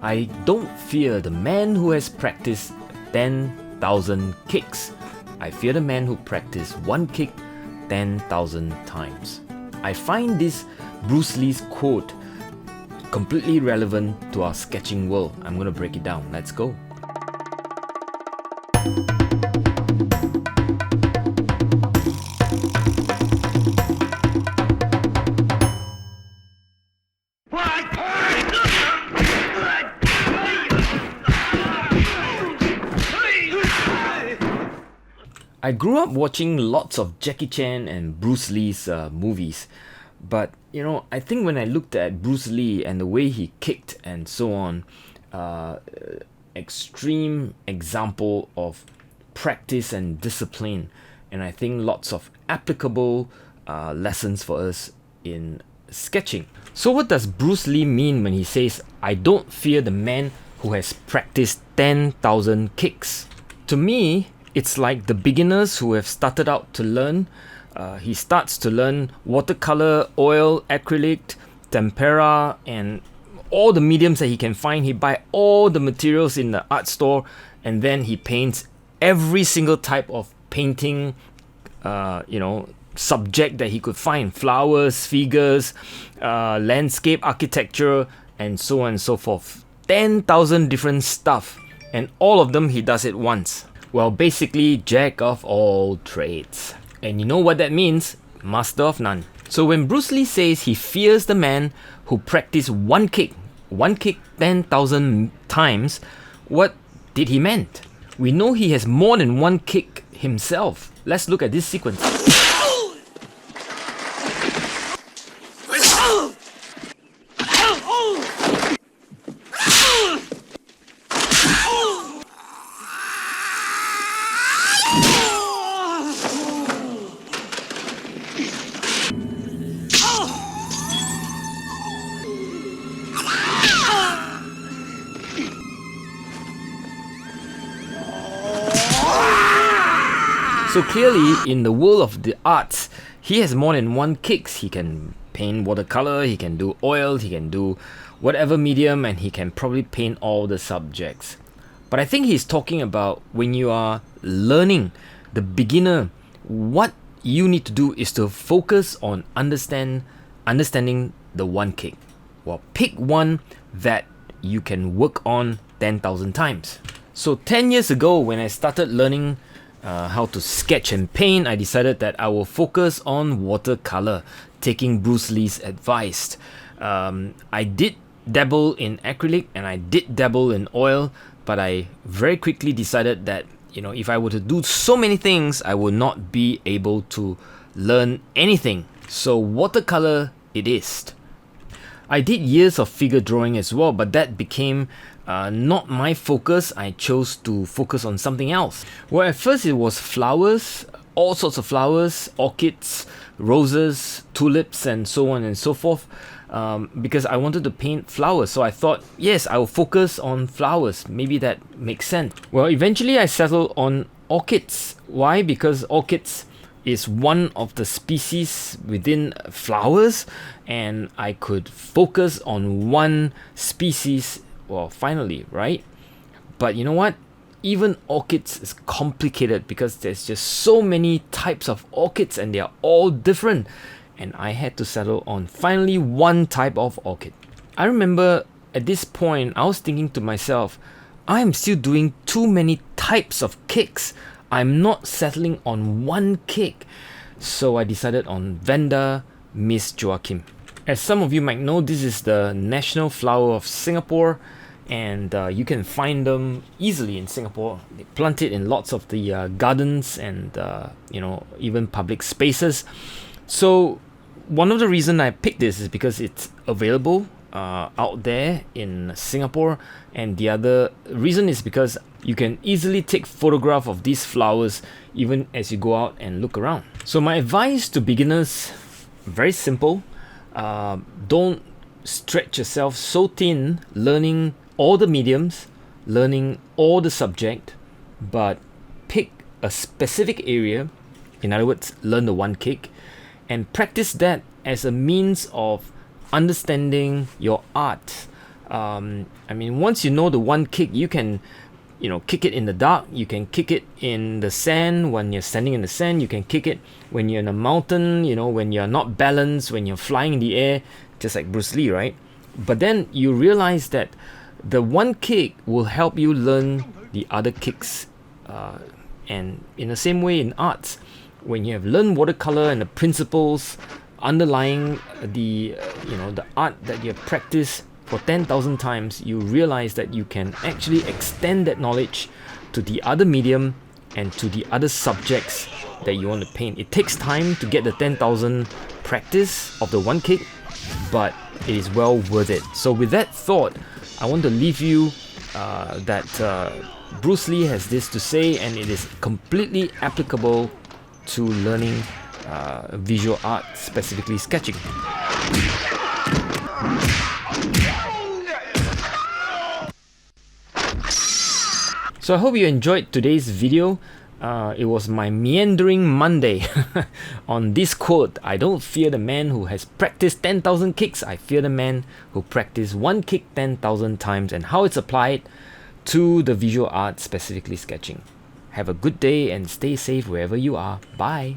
I don't fear the man who has practiced 10,000 kicks. I fear the man who practiced one kick 10,000 times. I find this Bruce Lee's quote completely relevant to our sketching world. I'm going to break it down. Let's go. I grew up watching lots of Jackie Chan and Bruce Lee's movies, but I think when I looked at Bruce Lee and the way he kicked and so on, extreme example of practice and discipline, and I think lots of applicable lessons for us in sketching. So what does Bruce Lee mean when he says, "I don't fear the man who has practiced 10,000 kicks"? To me, it's like the beginners who have started out to learn. He starts to learn watercolor, oil, acrylic, tempera, and all the mediums that he can find. He buys all the materials in the art store, and then he paints every single type of painting, subject that he could find. Flowers, figures, landscape, architecture, and so on and so forth. 10,000 different stuff, and all of them he does it once. Well, basically, jack of all trades. And you know what that means? Master of none. So when Bruce Lee says he fears the man who practiced one kick 10,000 times, what did he meant? We know he has more than one kick himself. Let's look at this sequence. So clearly, in the world of the arts, he has more than one kicks. He can paint watercolor, he can do oil, he can do whatever medium, and he can probably paint all the subjects. But I think he's talking about when you are learning, the beginner, what you need to do is to focus on understanding the one kick. Well, pick one that you can work on 10,000 times. So 10 years ago, when I started learning how to sketch and paint, I decided that I will focus on watercolor, taking Bruce Lee's advice. I did dabble in acrylic and I did dabble in oil, but I very quickly decided that if I were to do so many things, I would not be able to learn anything. So watercolor it is. I did years of figure drawing as well, but that became not my focus. I chose to focus on something else. Well, at first it was flowers, all sorts of flowers, orchids, roses, tulips, and so on and so forth, because I wanted to paint flowers. So I thought, yes, I will focus on flowers. Maybe that makes sense. Well, eventually I settled on orchids. Why? Because orchids is one of the species within flowers, and I could focus on one species. Well, finally, right? But you know what? Even orchids is complicated because there's just so many types of orchids and they are all different. And I had to settle on finally one type of orchid. I remember at this point, I was thinking to myself, I'm still doing too many types of kicks. I'm not settling on one kick. So I decided on Vanda Miss Joachim. As some of you might know, this is the national flower of Singapore, and you can find them easily in Singapore. They plant it in lots of the gardens and even public spaces. So one of the reasons I picked this is because it's available out there in Singapore, and the other reason is because you can easily take photograph of these flowers even as you go out and look around. So my advice to beginners, very simple. Don't stretch yourself so thin learning all the mediums, learning all the subject, but pick a specific area. In other words, learn the one kick and practice that as a means of understanding your art, I mean, once you know the one kick, you can, you know, kick it in the dark. You can kick it in the sand when you're standing in the sand. You can kick it when you're in a mountain, you know, when you're not balanced, when you're flying in the air, just like Bruce Lee, right? But then you realize that the one kick will help you learn the other kicks. And in the same way in arts, when you have learned watercolor and the principles underlying the the art that you have practiced for 10,000 times, you realize that you can actually extend that knowledge to the other medium and to the other subjects that you want to paint. It takes time to get the 10,000 practice of the one kick, but it is well worth it. So with that thought, I want to leave you that Bruce Lee has this to say, and it is completely applicable to learning visual art, specifically sketching. So I hope you enjoyed today's video. It was my Meandering Monday on this quote: I don't fear the man who has practiced 10,000 kicks, I fear the man who practiced one kick 10,000 times, and how it's applied to the visual art, specifically sketching. Have a good day and stay safe wherever you are. Bye.